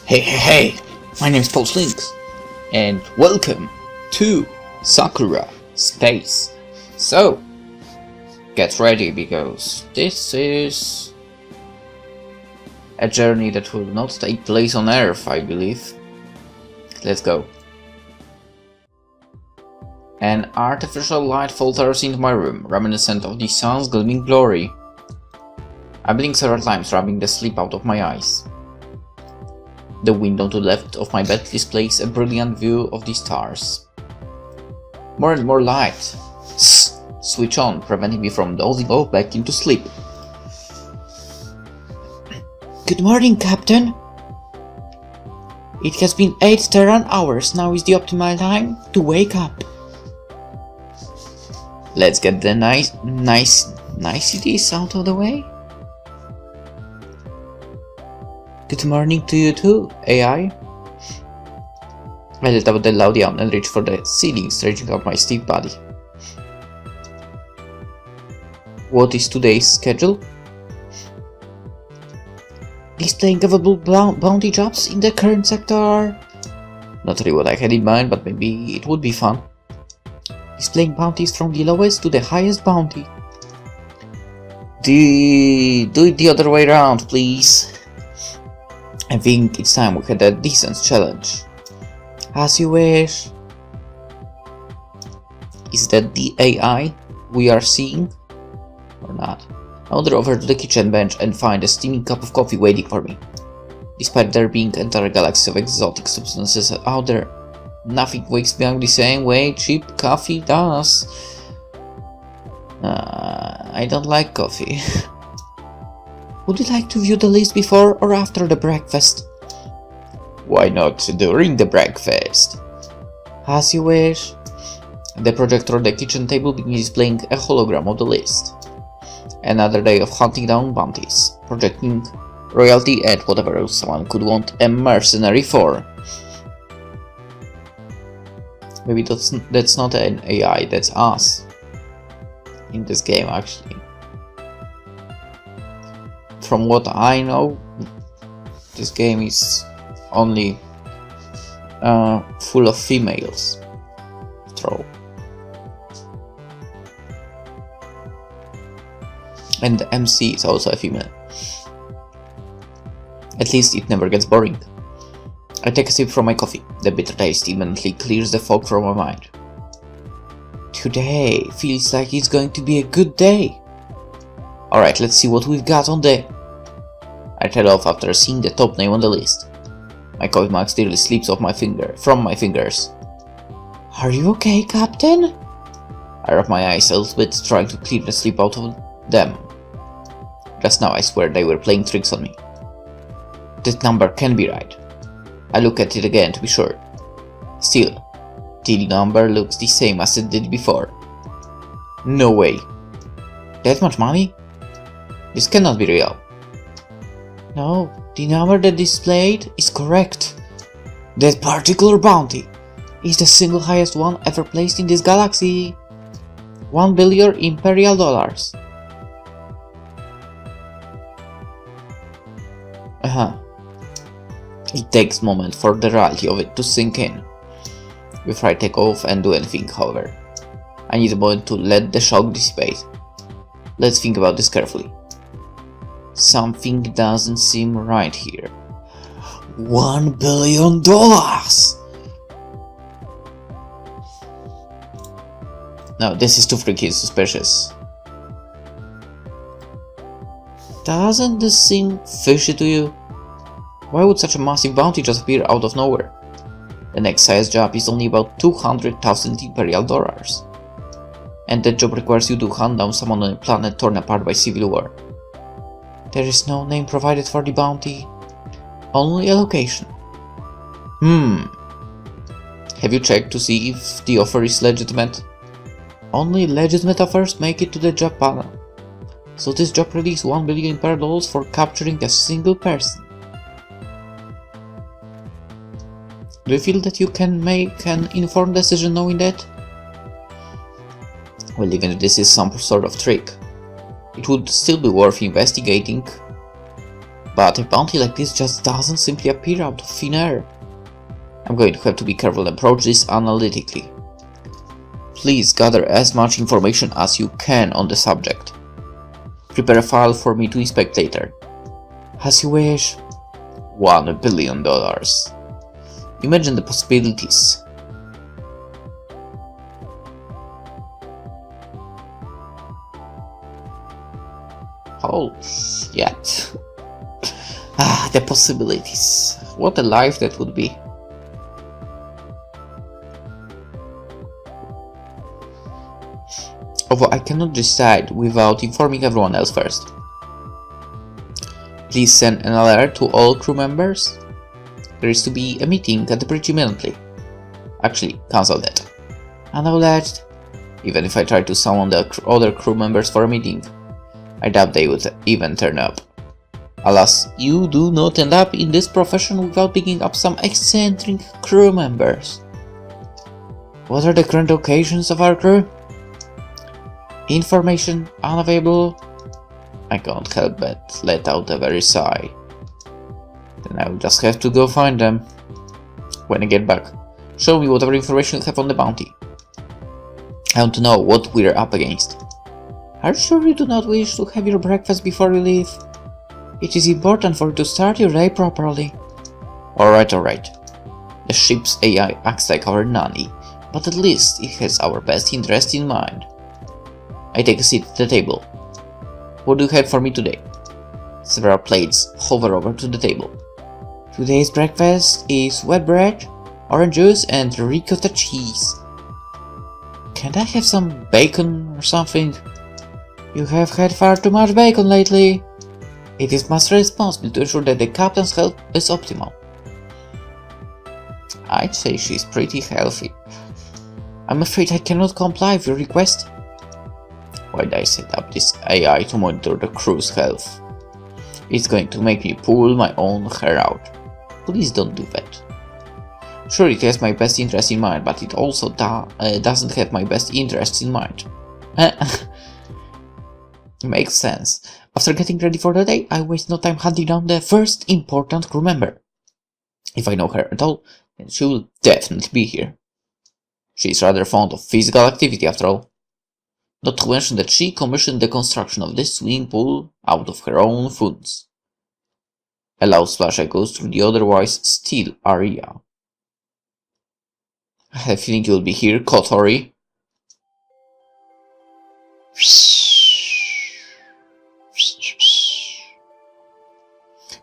Hey, my name is PolishLynx, and welcome to Sakura Space. So, get ready because this is a journey that will not take place on Earth, I believe. Let's go. An artificial light filters into my room, reminiscent of the sun's gleaming glory. I blink several times, rubbing the sleep out of my eyes. The window to the left of my bed displays a brilliant view of the stars. More and more light switch on, preventing me from dozing off back into sleep. Good morning, Captain. It has been 8 Terran hours. Now is the optimal time to wake up. Let's get the niceties out of the way. Good morning to you too, AI. I let out the loud yawn and reached for the ceiling, stretching out my stiff body. What is today's schedule? Displaying available bounty jobs in the current sector. Not really what I had in mind, but maybe it would be fun. Displaying bounties from the lowest to the highest bounty. Do it the other way around, please. I think it's time we had a decent challenge. As you wish. Is that the AI we are seeing? Or not? I wander over to the kitchen bench and find a steaming cup of coffee waiting for me. Despite there being entire galaxies of exotic substances out there, nothing wakes me up the same way cheap coffee does. I don't like coffee. Would you like to view the list before or after the breakfast? Why not during the breakfast? As you wish. The projector on the kitchen table begins displaying a hologram of the list. Another day of hunting down bounties, projecting royalty and whatever else someone could want a mercenary for. Maybe that's not an AI, that's us. In this game, actually. From what I know, this game is only full of females. And the MC is also a female. At least it never gets boring. I take a sip from my coffee. The bitter taste immediately clears the fog from my mind. Today feels like it's going to be a good day. Alright, let's see what we've got on the... I trail off after seeing the top name on the list. My coffee mug still slips off from my fingers. Are you okay, Captain? I rub my eyes a little bit, trying to clear the sleep out of them. Just now I swear they were playing tricks on me. That number can be right. I look at it again to be sure. Still, the number looks the same as it did before. No way. That much money? This cannot be real. No, the number that displayed is correct. That particular bounty is the single highest one ever placed in this galaxy. 1 billion Imperial dollars. It takes a moment for the reality of it to sink in. Before I take off and do anything, however, I need a moment to let the shock dissipate. Let's think about this carefully. Something doesn't seem right here. $1 billion! No, this is too freaking suspicious. Doesn't this seem fishy to you? Why would such a massive bounty just appear out of nowhere? The next highest job is only about 200,000 Imperial dollars. And that job requires you to hunt down someone on a planet torn apart by civil war. There is no name provided for the bounty, only a location. Have you checked to see if the offer is legitimate? Only legitimate offers make it to the job panel. So this job released $1 billion for capturing a single person. Do you feel that you can make an informed decision knowing that? Well, even if this is some sort of trick, it would still be worth investigating. But a bounty like this just doesn't simply appear out of thin air. I'm going to have to be careful and approach this analytically. Please gather as much information as you can on the subject. Prepare a file for me to inspect later. As you wish. $1 billion. Imagine the possibilities. Holy shit. The possibilities. What a life that would be. Although I cannot decide without informing everyone else first. Please send an alert to all crew members. There is to be a meeting at the bridge imminently. Actually, cancel that. Acknowledged. Even if I try to summon the other crew members for a meeting, I doubt they would even turn up. Alas, you do not end up in this profession without picking up some eccentric crew members. What are the current occasions of our crew? Information unavailable. I can't help but let out a very sigh. Then I will just have to go find them. When I get back, show me whatever information you have on the bounty. I want to know what we're up against. Are you sure you do not wish to have your breakfast before you leave? It is important for you to start your day properly. Alright. The ship's AI acts like our nanny, but at least it has our best interest in mind. I take a seat at the table. What do you have for me today? Several plates hover over to the table. Today's breakfast is wet bread, orange juice and ricotta cheese. Can't I have some bacon or something? You have had far too much bacon lately. It is my responsibility to ensure that the captain's health is optimal. I'd say she's pretty healthy. I'm afraid I cannot comply with your request. Why'd I set up this AI to monitor the crew's health? It's going to make me pull my own hair out. Please don't do that. Sure, it has my best interest in mind, but it also doesn't have my best interests in mind. Makes sense. After getting ready for the day, I waste no time hunting down the first important crew member. If I know her at all, then she will definitely be here. She's rather fond of physical activity after all. Not to mention that she commissioned the construction of this swimming pool out of her own funds. A loud splash echoes through the otherwise still area. I have a feeling you'll be here, Kotori.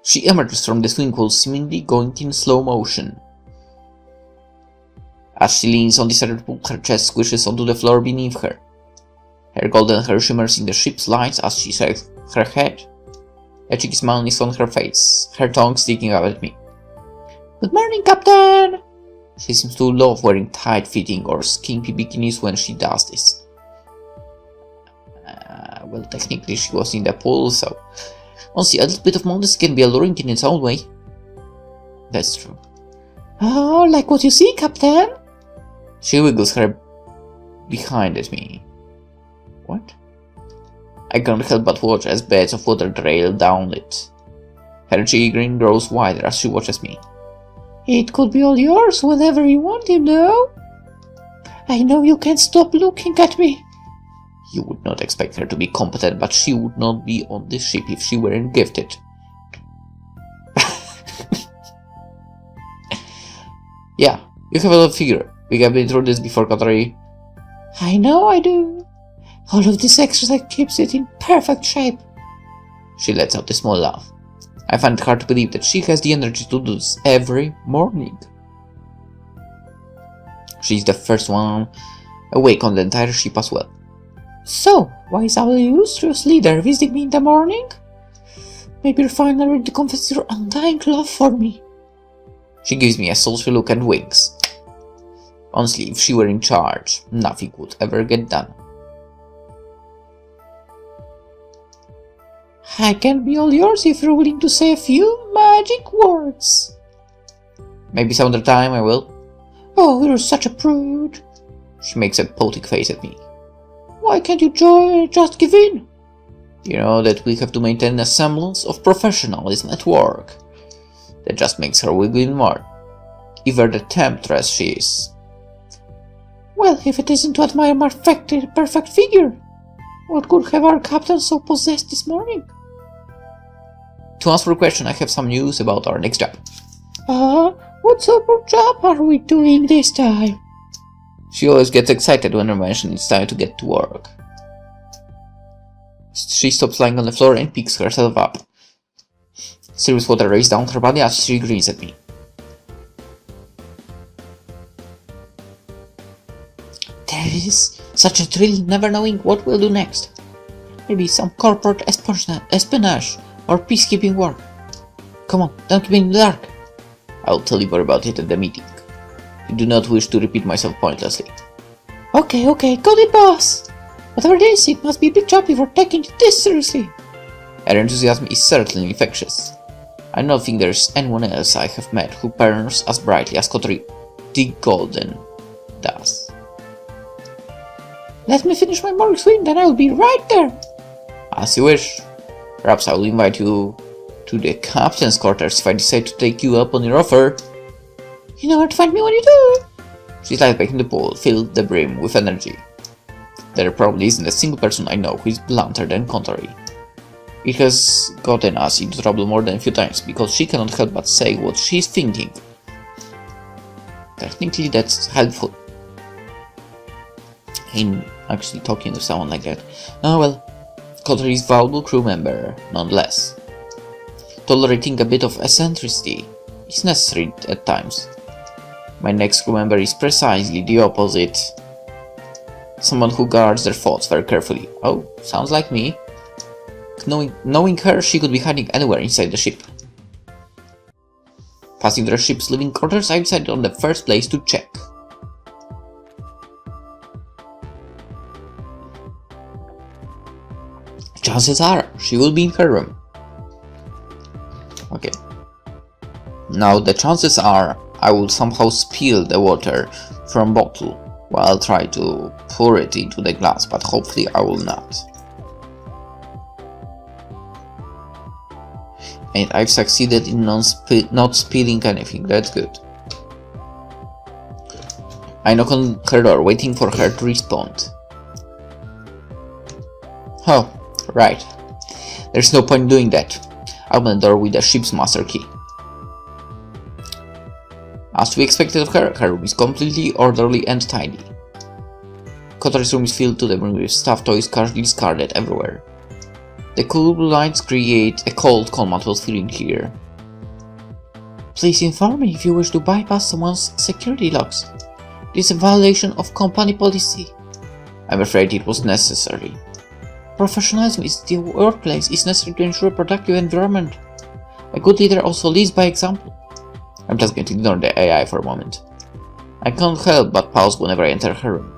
She emerges from the swimming pool, seemingly going in slow motion. As she leans on the center pool, her chest squishes onto the floor beneath her. Her golden hair shimmers in the ship's lights as she shakes her head. A cheeky smile is on her face, her tongue sticking out at me. Good morning, Captain! She seems to love wearing tight-fitting or skimpy bikinis when she does this. Well, technically she was in the pool, so... Honestly, a little bit of modesty can be alluring in its own way. That's true. Oh, like what you see, Captain? She wiggles her behind at me. What? I can't help but watch as beds of water trail down it. Her cheeky grin grows wider as she watches me. It could be all yours whenever you want, you know. I know you can't stop looking at me. You would not expect her to be competent, but she would not be on this ship if she weren't gifted. Yeah, you have a lot of figure. We have been through this before, Kotori. I know I do. All of this exercise keeps it in perfect shape. She lets out a small laugh. I find it hard to believe that she has the energy to do this every morning. She's the first one awake on the entire ship as well. So, why is our illustrious leader visiting me in the morning? Maybe you're finally ready to confess your undying love for me. She gives me a sultry look and winks. Honestly, if she were in charge, nothing would ever get done. I can be all yours if you're willing to say a few magic words. Maybe some other time I will. Oh, you're such a prude. She makes a poetic face at me. Why can't you just give in? You know that we have to maintain a semblance of professionalism at work. That just makes her wiggle even more. Even the temptress she is. Well, if it isn't to admire my perfect figure, what could have our captain so possessed this morning? To answer your question, I have some news about our next job. What sort of job are we doing this time? She always gets excited when I mention it's time to get to work. She stops lying on the floor and picks herself up. Serious water races down her body as she grins at me. There is such a thrill in never knowing what we'll do next. Maybe some corporate espionage or peacekeeping work. Come on, don't keep me in the dark. I'll tell you more about it at the meeting. I do not wish to repeat myself pointlessly. Okay, got it, boss. Whatever it is, it must be a big job if we're taking it this seriously. Her enthusiasm is certainly infectious. I don't think there's anyone else I have met who burns as brightly as Kotori the Golden does. Let me finish my morning swim, then I'll be right there. As you wish. Perhaps I will invite you to the captain's quarters if I decide to take you up on your offer. You know where to find me when you do. She slides back in the pool, filled the brim with energy. There probably isn't a single person I know who is blunter than Kotori. It has gotten us into trouble more than a few times, because she cannot help but say what she's thinking. Technically that's helpful in actually talking to someone like that. Oh well, Kotori is a valuable crew member, nonetheless. Tolerating a bit of eccentricity is necessary at times. My next crew member is precisely the opposite. Someone who guards their thoughts very carefully. Oh, sounds like me. Knowing her, she could be hiding anywhere inside the ship. Passing their ship's living quarters, I decided on the first place to check. Chances are she will be in her room. Okay. Now the chances are I will somehow spill the water from bottle while try to pour it into the glass, but hopefully I will not. And I've succeeded in not spilling anything, that's good. I knock on her door, waiting for her to respond. Oh, right. There's no point doing that. I open the door with the ship's master key. As to be expected of her, her room is completely orderly and tidy. Kotori's room is filled to the brim with stuffed toys casually discarded everywhere. The cool blue lights create a cold, comfortable feeling here. Please inform me if you wish to bypass someone's security locks. This is a violation of company policy. I'm afraid it was necessary. Professionalism in the workplace is necessary to ensure a productive environment. A good leader also leads by example. I'm just going to ignore the AI for a moment. I can't help but pause whenever I enter her room.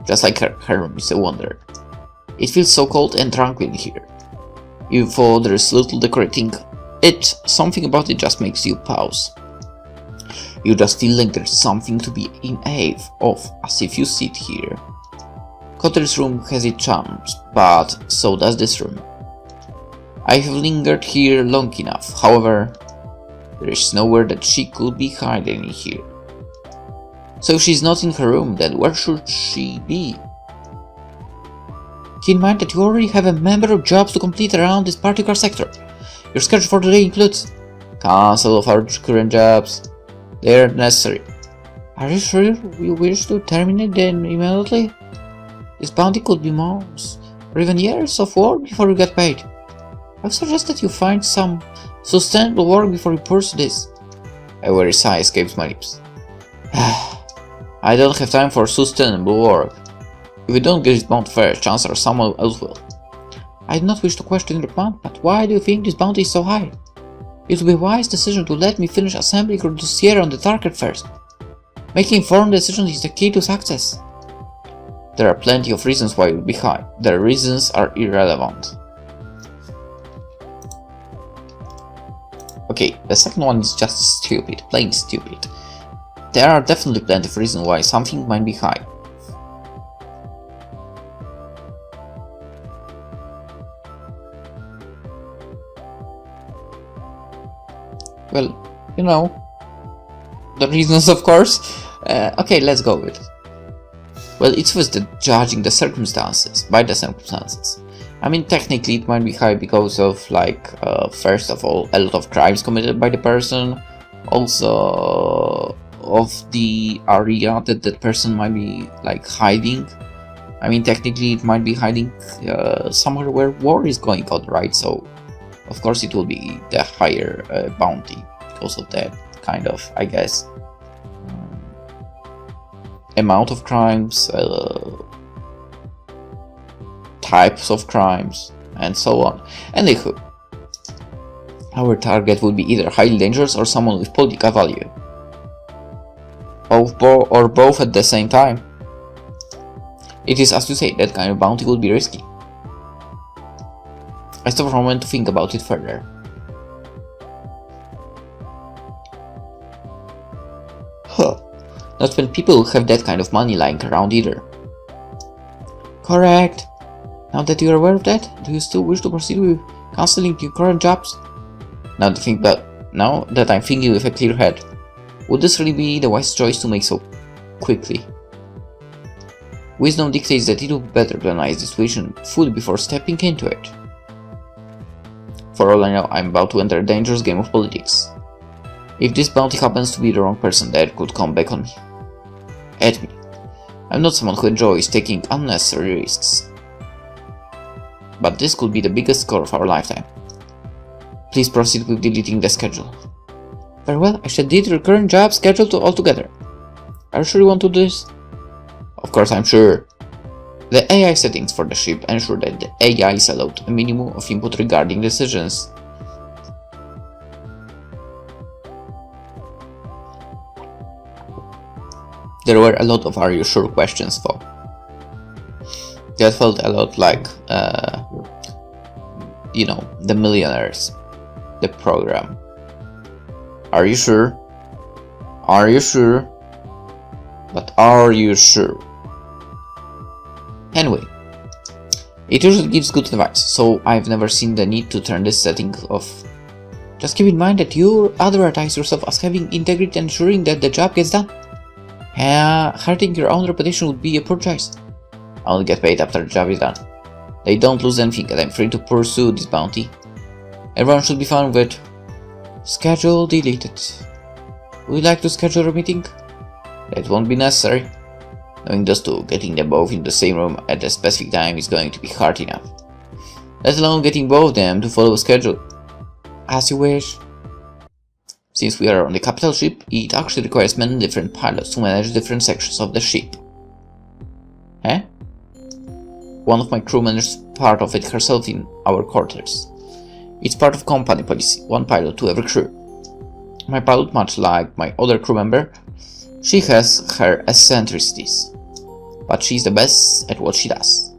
Just like her room is a wonder. It feels so cold and tranquil here. Even though there is little decorating it, something about it just makes you pause. You just feel like there's something to be in awe of as if you sit here. Kotori's room has its charms, but so does this room. I have lingered here long enough, however, there is nowhere that she could be hiding in here. So if she's not in her room, then where should she be? Keep in mind that you already have a number of jobs to complete around this particular sector. Your schedule for the day includes cancel of our current jobs. They are necessary. Are you sure you wish to terminate them immediately? This bounty could be months, or even years of work before you get paid. I suggest that you find some sustainable work before you pursue this. A weary sigh escapes my lips. I don't have time for sustainable work. If we don't get this bounty first, chances are someone else will. I do not wish to question your plan, but why do you think this bounty is so high? It would be a wise decision to let me finish assembling your dossier on the target first. Making informed decisions is the key to success. There are plenty of reasons why it would be high. The reasons are irrelevant. Okay, the second one is just stupid, plain stupid. There are definitely plenty of reasons why something might be high. Well, you know, the reasons, of course. Okay, let's go with it. Well, it's with the judging the circumstances, by the circumstances. I mean, technically it might be high because of, like, first of all, a lot of crimes committed by the person, also of the area that that person might be, like, hiding. I mean, technically it might be hiding somewhere where war is going on, right? So, of course, it will be the higher bounty because of that kind of, I guess, amount of crimes, types of crimes, and so on. Anywho, our target would be either highly dangerous or someone with political value. Or both at the same time. It is, as you say, that kind of bounty would be risky. I stop for a moment to think about it further. Huh. Not when people have that kind of money lying around either. Correct. Now that you are aware of that, do you still wish to proceed with cancelling your current jobs? Now that I'm thinking with a clear head, would this really be the wise choice to make so quickly? Wisdom dictates that it would be better to analyze the situation fully before stepping into it. For all I know, I'm about to enter a dangerous game of politics. If this bounty happens to be the wrong person, that could come back on me. At me. I'm not someone who enjoys taking unnecessary risks. But this could be the biggest score of our lifetime. Please proceed with deleting the schedule. Very well, I shall delete your current job schedule altogether. Are you sure you want to do this? Of course I'm sure. The AI settings for the ship ensure that the AI is allowed a minimum of input regarding decisions. There were a lot of "are you sure" questions though. That felt a lot like, you know, the Millionaires, the program. Are you sure? Are you sure? But are you sure? Anyway, it usually gives good advice, so I've never seen the need to turn this setting off. Just keep in mind that you advertise yourself as having integrity and ensuring that the job gets done. Hurting your own reputation would be a poor choice. I'll get paid after the job is done. They don't lose anything and I'm free to pursue this bounty. Everyone should be fine with it. Schedule deleted. Would you like to schedule a meeting? That won't be necessary. Knowing those two, getting them both in the same room at a specific time is going to be hard enough. Let alone getting both of them to follow a schedule. As you wish. Since we are on the capital ship, it actually requires many different pilots to manage different sections of the ship. Eh? One of my crew manages part of it herself in our quarters. It's part of company policy, one pilot to every crew. My pilot, much like my other crew member, she has her eccentricities, but she's the best at what she does.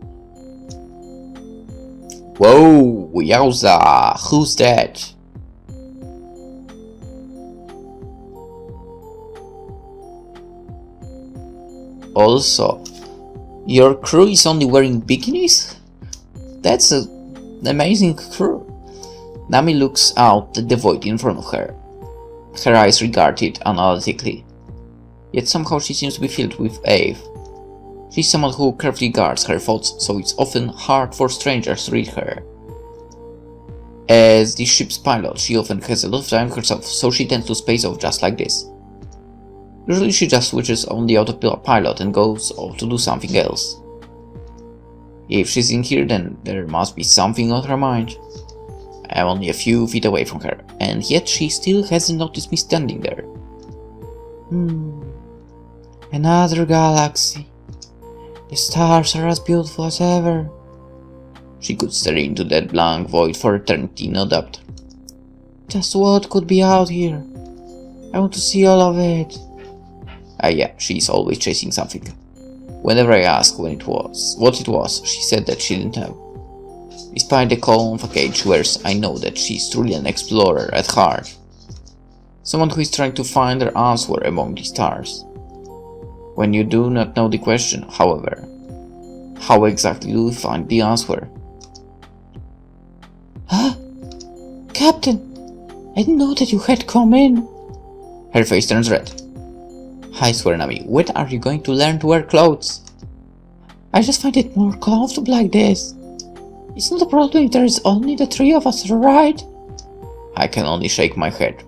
Whoa, yowza, who's that? Also, your crew is only wearing bikinis? That's an amazing crew. Nami looks out at the void in front of her. Her eyes regard it analytically. Yet somehow she seems to be filled with awe. She's someone who carefully guards her thoughts, so it's often hard for strangers to read her. As the ship's pilot, she often has a lot of time herself, so she tends to space off just like this. Usually she just switches on the autopilot and goes off to do something else. If she's in here, then there must be something on her mind. I'm only a few feet away from her, and yet she still hasn't noticed me standing there. Another galaxy. The stars are as beautiful as ever. She could stare into that blank void for eternity, no doubt. Just what could be out here? I want to see all of it. Yeah, she's always chasing something. Whenever I asked what it was, she said that she didn't know. Despite the calm facade she wears, I know that she's truly an explorer at heart. Someone who is trying to find her answer among the stars. When you do not know the question, however, how exactly do you find the answer? Huh? Captain! I didn't know that you had come in. Her face turns red. I swear, Nami, when are you going to learn to wear clothes? I just find it more comfortable like this. It's not a problem if there's only the three of us, right? I can only shake my head.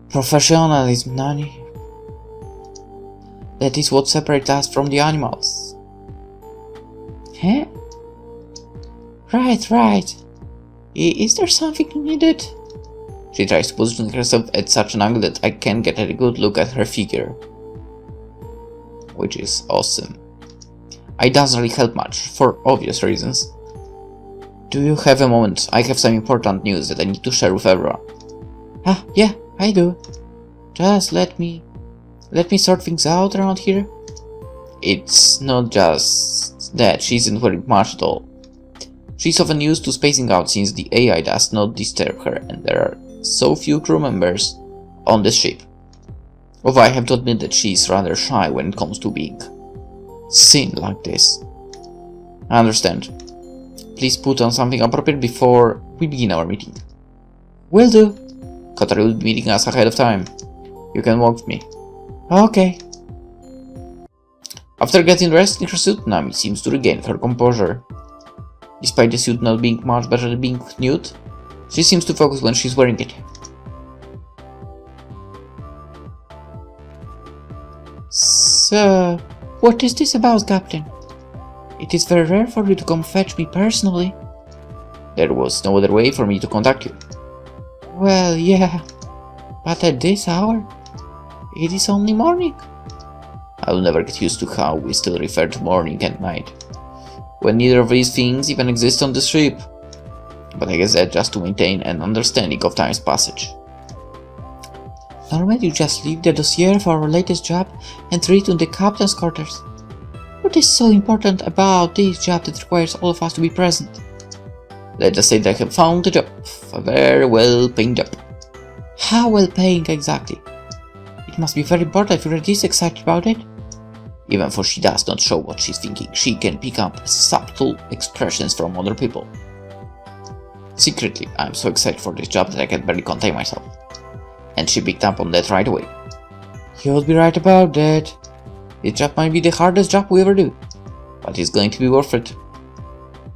Professionalism, Nani. That is what separates us from the animals. Huh? Right. Is there something you needed? She tries to position herself at such an angle that I can get a good look at her figure. Which is awesome. It doesn't really help much, for obvious reasons. Do you have a moment? I have some important news that I need to share with everyone. Yeah, I do. Just let me sort things out around here. It's not just that she isn't wearing much at all. She's often used to spacing out since the AI does not disturb her and there are so few crew members on the ship. Although I have to admit that she is rather shy when it comes to being seen like this. I understand. Please put on something appropriate before we begin our meeting. Will do. Kotori will be meeting us ahead of time. You can walk with me. Okay. After getting dressed in her suit, Nami seems to regain her composure. Despite the suit not being much better than being nude, she seems to focus when she's wearing it. So, what is this about, Captain? It is very rare for you to come fetch me personally. There was no other way for me to contact you. Well, yeah, but at this hour, it is only morning. I will never get used to how we still refer to morning and night, when neither of these things even exist on the ship. But I guess that's just to maintain an understanding of time's passage. Normally you just leave the dossier for our latest job and read in the captain's quarters. What is so important about this job that requires all of us to be present? Let's just say that I have found a job, a very well-paying job. How well-paying exactly? It must be very important if you're this excited about it. Even though she does not show what she's thinking, she can pick up subtle expressions from other people. Secretly, I'm so excited for this job that I can barely contain myself. And she picked up on that right away. You would be right about that. This job might be the hardest job we ever do. But it's going to be worth it.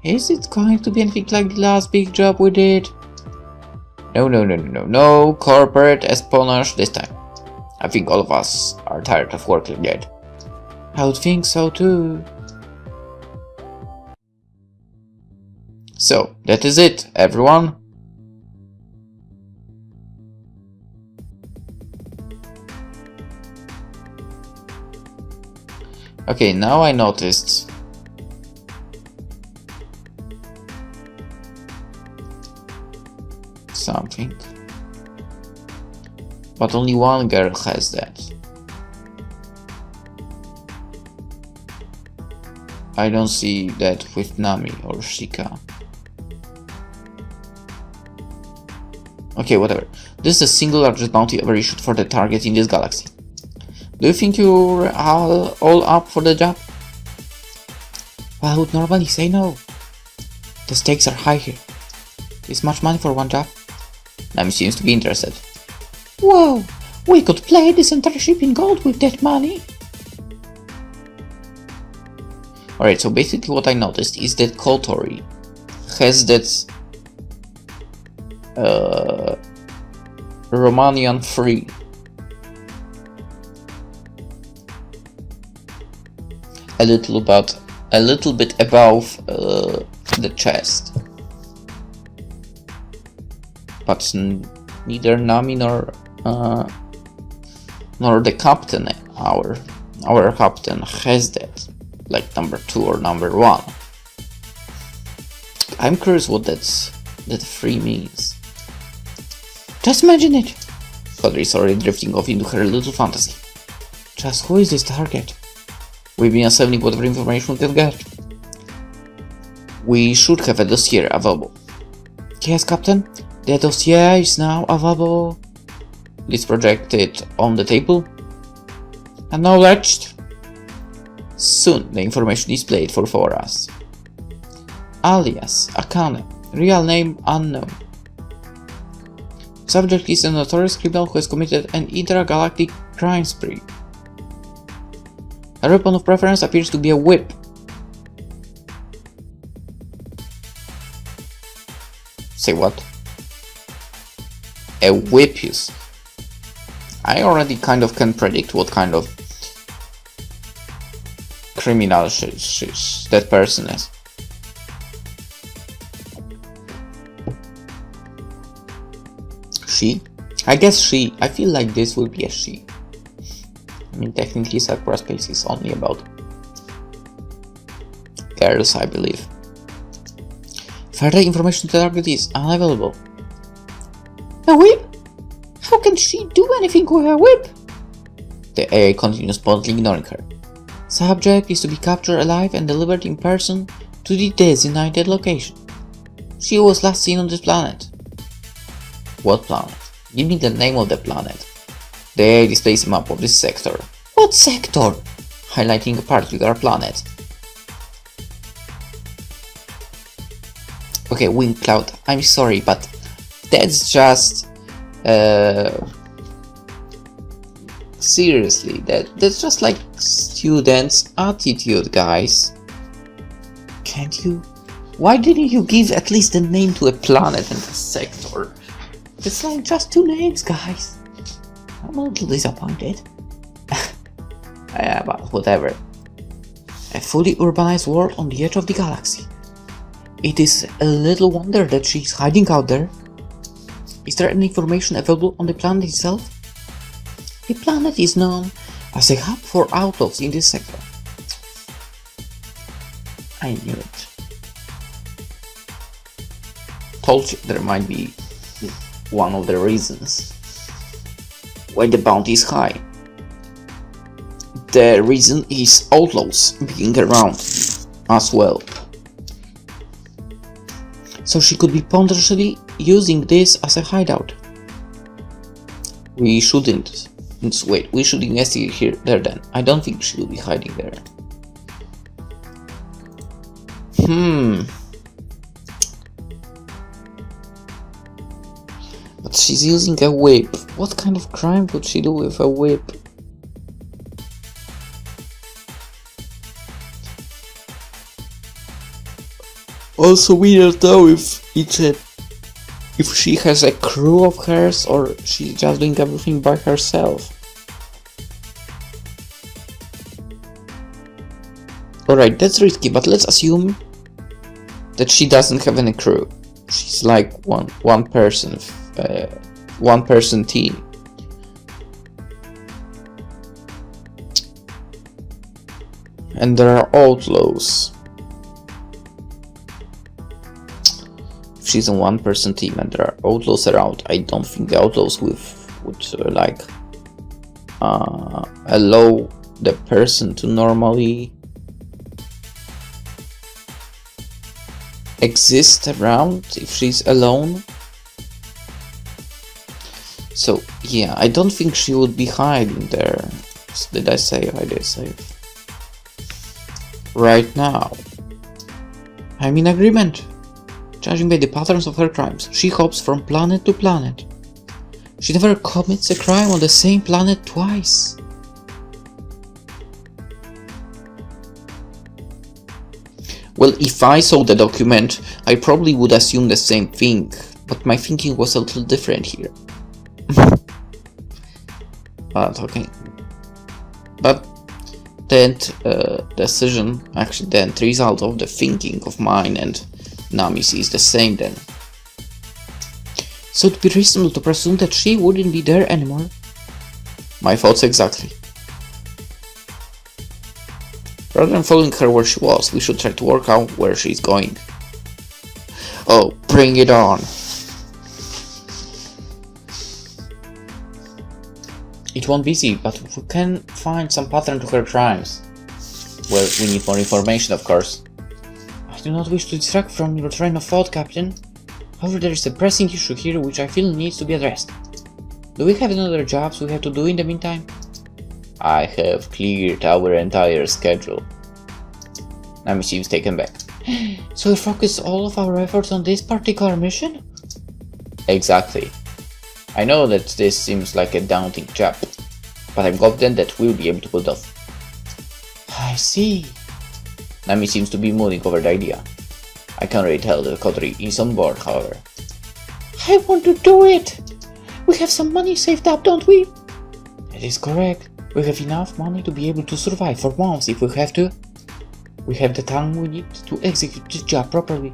Is it going to be anything like the last big job we did? No corporate espionage this time. I think all of us are tired of working yet. I would think so too. So, that is it, everyone. Okay, now I noticed something. But only one girl has that. I don't see that with Nami or Shika. Okay, whatever. This is the single largest bounty ever issued for the target in this galaxy. Do you think you're all up for the job? Well, I would normally say no. The stakes are high here. Is much money for one job? Nami seems to be interested. Whoa! We could play this entire ship in gold with that money! Alright, so basically what I noticed is that Kotori has that Romanian free. A little bit above the chest. But neither Nami nor the captain, our captain, has that, like number 2 or number 1. I'm curious what that 3 means. Just imagine it! Kotori is already drifting off into her little fantasy. Just who is this target? We've been assembling whatever information we can get. We should have a dossier available. Yes, Captain. The dossier is now available. Let's project it on the table. Acknowledged. Soon the information is displayed for us. Alias Akane. Real name unknown. Subject is a notorious criminal who has committed an intergalactic crime spree. Her weapon of preference appears to be a whip. Say what? A whip use. I already kind of can predict what kind of criminal that person is. She? I guess she. I feel like this will be a she. I mean, technically Sakura Space is only about girls, I believe. Further information to the target is unavailable. A whip? How can she do anything with a whip? The AI continues bluntly ignoring her. Subject is to be captured alive and delivered in person to the designated location. She was last seen on this planet. What planet? Give me the name of the planet. The AI displays a map of this sector. What sector? Highlighting a particular planet. Okay, Wind Cloud, I'm sorry, but that's just... seriously, that's just like students' attitude, guys. Can't you? Why didn't you give at least a name to a planet and a sector? It's like just 2 names, guys. I'm a little disappointed. Yeah, but whatever. A fully urbanized world on the edge of the galaxy. It is a little wonder that she's hiding out there. Is there any information available on the planet itself? The planet is known as a hub for outlaws in this sector. I knew it. Told you there might be one of the reasons why the bounty is high. The reason is outlaws being around as well. So she could be potentially using this as a hideout. We shouldn't. Wait, we should investigate there then. I don't think she will be hiding there. But she's using a whip. What kind of crime could she do with a whip? Also, we don't know if she has a crew of hers or she's just doing everything by herself. Alright, that's risky, but let's assume that she doesn't have any crew. She's like one person team. And there are outlaws. If she's a one-person team and there are outlaws around, I don't think the outlaws would allow the person to normally exist around if she's alone. So yeah, I don't think she would be hiding there. Did I say? I did say it. Right now. I'm in agreement. Judging by the patterns of her crimes, she hops from planet to planet. She never commits a crime on the same planet twice. Well, if I saw the document, I probably would assume the same thing, but my thinking was a little different here. But okay. But that decision, actually the end result of the thinking of mine and Nami's is the same then. So it'd be reasonable to presume that she wouldn't be there anymore. My thoughts exactly. Rather than following her where she was, we should try to work out where she's going. Oh, bring it on! It won't be easy, but we can find some pattern to her crimes. Well, we need more information, of course. I do not wish to distract from your train of thought, Captain. However, there is a pressing issue here which I feel needs to be addressed. Do we have any other jobs we have to do in the meantime? I have cleared our entire schedule. Nami seems taken back. So we focus all of our efforts on this particular mission? Exactly. I know that this seems like a daunting job, but I'm confident that we'll be able to pull it off. I see. Nami seems to be mulling over the idea. I can't really tell the coterie is on board, however. I want to do it! We have some money saved up, don't we? That is correct. We have enough money to be able to survive for months if we have to. We have the time we need to execute this job properly.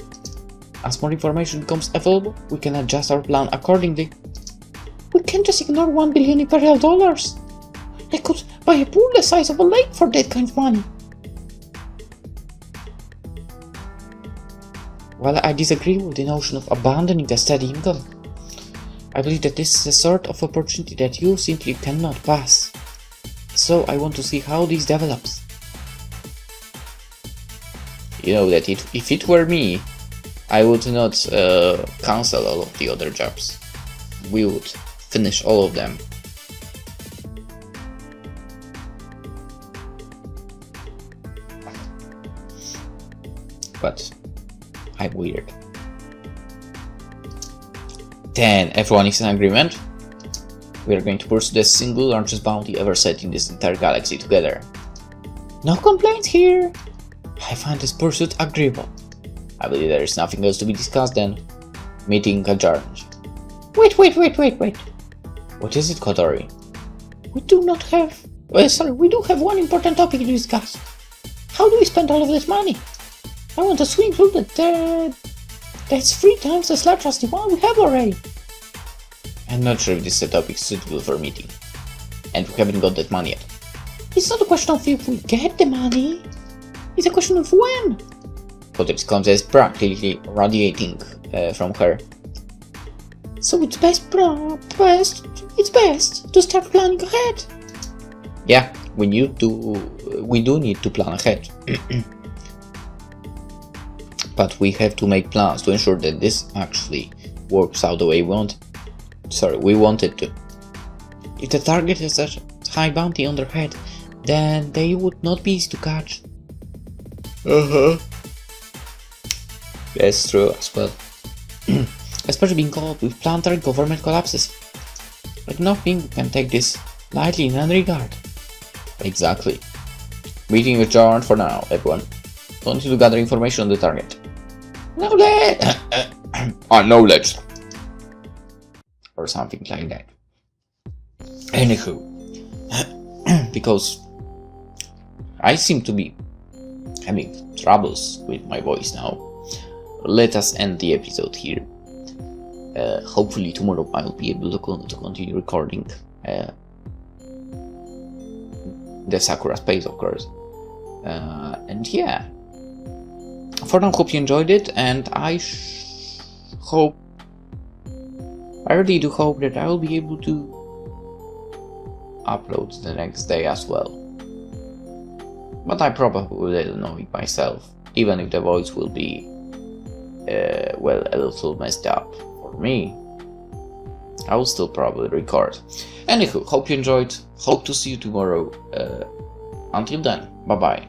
As more information becomes available, we can adjust our plan accordingly. We can't just ignore $1 billion Imperial dollars. I could buy a pool the size of a lake for that kind of money. While I disagree with the notion of abandoning the steady income, I believe that this is a sort of opportunity that you simply cannot pass. So I want to see how this develops. You know that if it were me, I would not cancel all of the other jobs. We would finish all of them. But I'm weird. Then everyone is in agreement. We are going to pursue the single largest bounty ever set in this entire galaxy together. No complaints here. I find this pursuit agreeable. I believe there is nothing else to be discussed then. Meeting adjourned. Wait. What is it, Kotori? We do have one important topic to discuss. How do we spend all of this money? I want a swimming pool that's 3 times as large as the one we have already. I'm not sure if this is a topic suitable for a meeting. And we haven't got that money yet. It's not a question of if we get the money. It's a question of when. Kotori's confidence is practically radiating from her. So it's best to start planning ahead. Yeah, we do need to plan ahead. But we have to make plans to ensure that this actually works out the way we want it to. If the target has such a high bounty on their head, then they would not be easy to catch. That's true as well. Especially being caught with planetary government collapses. I do not think we can take this lightly in any regard. Exactly. Meeting adjourned for now, everyone. Continue to gather information on the target. Knowledge! Knowledge! Or something like that. Anywho, because I seem to be having troubles with my voice now, let us end the episode here. Hopefully tomorrow I'll be able to continue recording the Sakura space, of course. And yeah, for now, hope you enjoyed it, and I really do hope that I will be able to upload the next day as well. But I probably will know it myself, even if the voice will be a little messed up for me. I will still probably record. Anywho, hope you enjoyed. Hope to see you tomorrow. Until then, bye bye.